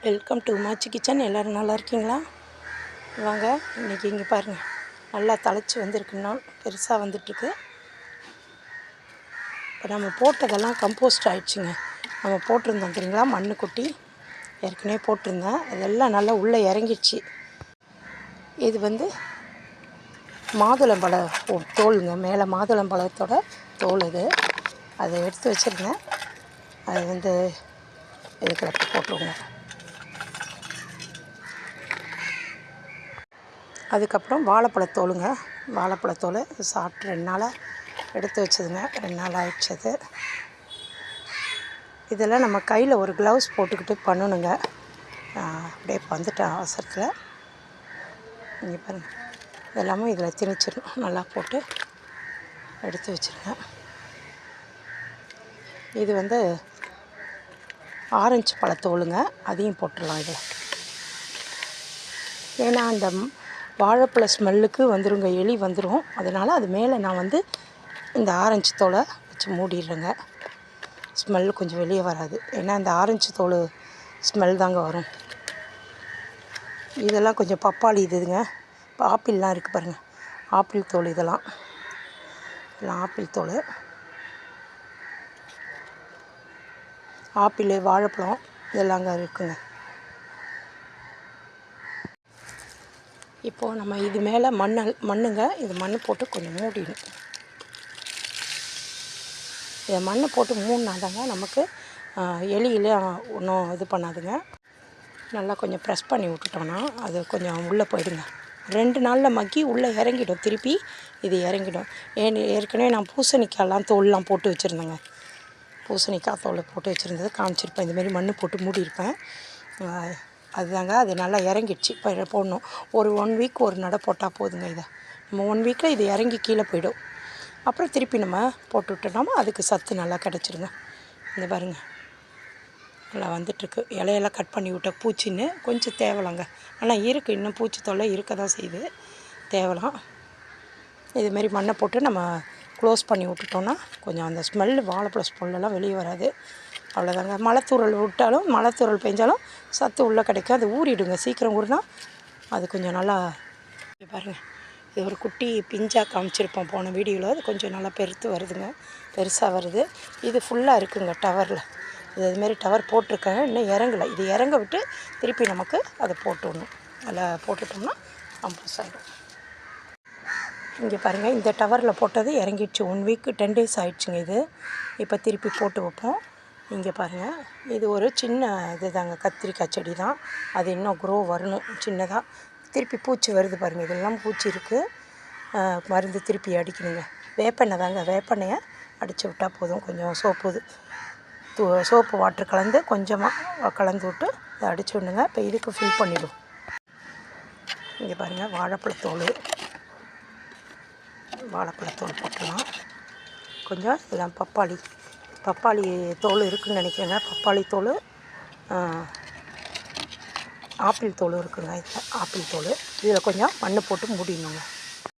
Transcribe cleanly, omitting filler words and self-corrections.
Welcome to மாச்சி kitchen. எல்லோரும் நல்லா இருக்கீங்களா? வாங்க, இன்றைக்கி இங்கே பாருங்கள், நல்லா தழைச்சி வந்திருக்குன்னா பெருசாக வந்துட்டுருக்கு. இப்போ நம்ம போட்டதெல்லாம் கம்போஸ்ட் ஆகிடுச்சிங்க. நம்ம போட்டிருந்தோம் தெரியுங்களா, மண்ணு கொட்டி ஏற்கனவே போட்டிருந்தேன். அதெல்லாம் நல்லா உள்ளே இறங்கிடுச்சு. இது மாதுளம்பழ தோலுங்க, மேலே மாதுளம்பழத்தோட தோல் இது. அதை எடுத்து வச்சுருந்தேன். அது இதுக்குள்ள போட்டுருவோங்க. அதுக்கப்புறம் வாழைப்பழத்தோலுங்க, வாழைப்பழத்தோல் சாப்பிட்டு 2 நாளாக எடுத்து வச்சதுங்க. 2 நாள் ஆகிடுச்சது. இதெல்லாம் நம்ம கையில் ஒரு க்ளவுஸ் போட்டுக்கிட்டு பண்ணணுங்க. அப்படியே வந்துட்டேன் அவசரத்தில். இங்கே பாருங்கள், இதெல்லாமும் இதில் திணிச்சிடணும். நல்லா போட்டு எடுத்து வச்சுருங்க. இது ஆரஞ்சு பழத்தோலுங்க, அதையும் போட்டுடலாம் இதில். ஏன்னா அந்த வாழைப்பழ ஸ்மெல்லுக்கு வந்துடுங்க, எலி வந்துடும். அதனால் அது மேலே நான் இந்த ஆரஞ்சு தோலை வச்சு மூடிடுறேங்க. ஸ்மெல் கொஞ்சம் வெளியே வராது. ஏன்னா இந்த ஆரஞ்சு தோல் ஸ்மெல் தாங்க வரும். இதெல்லாம் கொஞ்சம் பப்பாளி இதுங்க. இப்போ ஆப்பிள்லாம் இருக்குது பாருங்கள், ஆப்பிள் தோல் இதெல்லாம் ஆப்பிள் தோல். ஆப்பிள், வாழைப்பழம் இதெல்லாங்க இருக்குங்க. இப்போது நம்ம இது மேலே மண்ணுங்க, இது மண் போட்டு கொஞ்சம் மூடிடும். இதை மண் போட்டு மூடினாதாங்க நமக்கு எலியில் ஒன்றும் இது பண்ணாதுங்க. நல்லா கொஞ்சம் ப்ரெஸ் பண்ணி விட்டுட்டோன்னா அது கொஞ்சம் உள்ளே போயிடுங்க. 2 நாளில் மக்கி உள்ளே இறங்கிடும். திருப்பி இது இறங்கிடும். ஏற்கனவே நான் பூசணிக்காயெல்லாம் தோல்லாம் போட்டு வச்சுருந்தேங்க. பூசணிக்காய் தோல் போட்டு வச்சுருந்தது காமிச்சிருப்பேன். இந்தமாரி மண் போட்டு மூடியிருப்பேன். அதுதாங்க, அது நல்லா இறங்கிடுச்சு. இப்போ போடணும். ஒரு 1 வீக் ஒரு நடை போட்டால் போதுங்க. இதை நம்ம 1 வீக்கில் இது இறங்கி கீழே போயிடும். அப்புறம் திருப்பி நம்ம போட்டு விட்டோம்னா அதுக்கு சத்து நல்லா கிடச்சிருங்க. இந்த பாருங்கள், நல்லா வந்துட்டுருக்கு. இலையெல்லாம் கட் பண்ணி விட்ட பூச்சின்னு கொஞ்சம் தேவலாங்க. ஆனால் இருக்குது, இன்னும் பூச்சி தொல்லை இருக்க தான் செய்யுது. தேவலாம். இதுமாரி மண்ணை போட்டு நம்ம க்ளோஸ் பண்ணி விட்டுட்டோன்னா கொஞ்சம் அந்த ஸ்மெல்லு, வாழைப்பழ ஸ்மெல்லாம் வெளியே வராது. அவ்வளோதாங்க. மலைத்தூரல் விட்டாலும், மலைத்தூரல் பெஞ்சாலும் சத்து உள்ளே கிடைக்கும். அது ஊறிடுங்க. சீக்கிரம் ஊறினா அது கொஞ்சம் நல்லா பாருங்கள். இது ஒரு குட்டி பிஞ்சாக காமிச்சிருப்போம் போன வீடியோவில். அது கொஞ்சம் நல்லா பெருத்து வருதுங்க, பெருசாக வருது. இது ஃபுல்லாக இருக்குங்க டவரில். இதுமாரி டவர் போட்டிருக்கேன், இன்னும் இறங்கலை. இது இறங்க விட்டு திருப்பி நமக்கு அதை போட்டுடணும். அதில் போட்டுட்டோம்னா கம்போஸ் ஆகிடும். இங்கே பாருங்கள், இந்த டவரில் போட்டது இறங்கிடுச்சு. 1 வீக் 10 days ஆகிடுச்சுங்க. இது இப்போ திருப்பி போட்டு வைப்போம். இங்கே பாருங்கள், இது ஒரு சின்ன இது தாங்க, கத்திரிக்காய் செடி தான். அது இன்னும் க்ரோ வரணும் சின்னதாக. திருப்பி பூச்சி வருது பாருங்கள், இதெல்லாம் பூச்சி இருக்குது. மருந்து திருப்பி அடிக்கணுங்க. வேப்பெண்ணெய் தாங்க, வேப்பெண்ணெயை அடித்து விட்டால் போதும். கொஞ்சம் சோப்பு வாட்ரு கலந்து கொஞ்சமாக கலந்து விட்டு அதை அடித்து விடுங்க. இப்போ இதுக்கு ஃபில் பண்ணிவிடும். இங்கே பாருங்கள், வாழைப்பழத்தோல் போட்டலாம். கொஞ்சம் இதெல்லாம் பப்பாளி தோல் இருக்குதுன்னு நினைக்கிறேங்க. பப்பாளி தோல், ஆப்பிள் தோல் இருக்குங்க. இதில் ஆப்பிள் தோல். இதில் கொஞ்சம் மண் போட்டு மூடிடணுங்க.